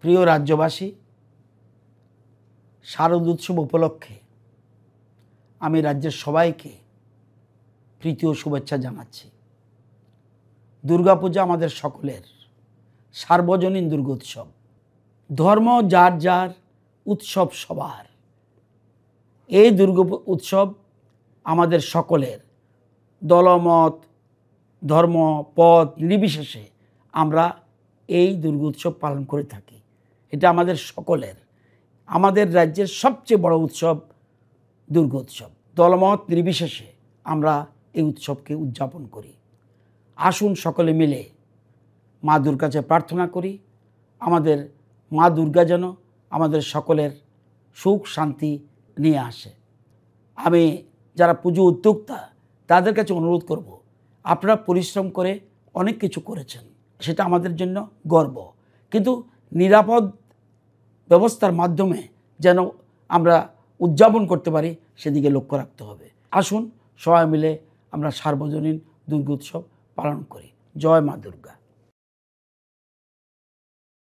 প্রিয় রাজ্যবাসী, শারদ উৎসব উপলক্ষে আমি রাজ্যের সবাইকে প্রীতি ও শুভেচ্ছা জানাচ্ছি। দুর্গাপূজা আমাদের সকলের সার্বজনীন দুর্গোৎসব। ধর্ম যার যার, উৎসব সবার। এই দুর্গা উৎসব আমাদের সকলের, দলমত ধর্ম পথ নির্বিশেষে আমরা এই দুর্গোৎসব পালন করে থাকি। এটা আমাদের সকলের, আমাদের রাজ্যের সবচেয়ে বড় উৎসব দুর্গোৎসব। দলমত নির্বিশেষে আমরা এই উৎসবকে উদযাপন করি। আসুন সকলে মিলে মা দুর্গার কাছে প্রার্থনা করি, আমাদের মা দুর্গা যেন আমাদের সকলের সুখ শান্তি নিয়ে আসে। আমি যারা পুজো উদ্যোক্তা তাদের কাছে অনুরোধ করব, আপনারা পরিশ্রম করে অনেক কিছু করেছেন, সেটা আমাদের জন্য গর্ব, কিন্তু নিরাপদ ব্যবস্থার মাধ্যমে যেন আমরা উদযাপন করতে পারি সেদিকে লক্ষ্য রাখতে হবে। আসুন সবাই মিলে আমরা সার্বজনীন দুর্গোৎসব পালন করি। জয় মা দুর্গা।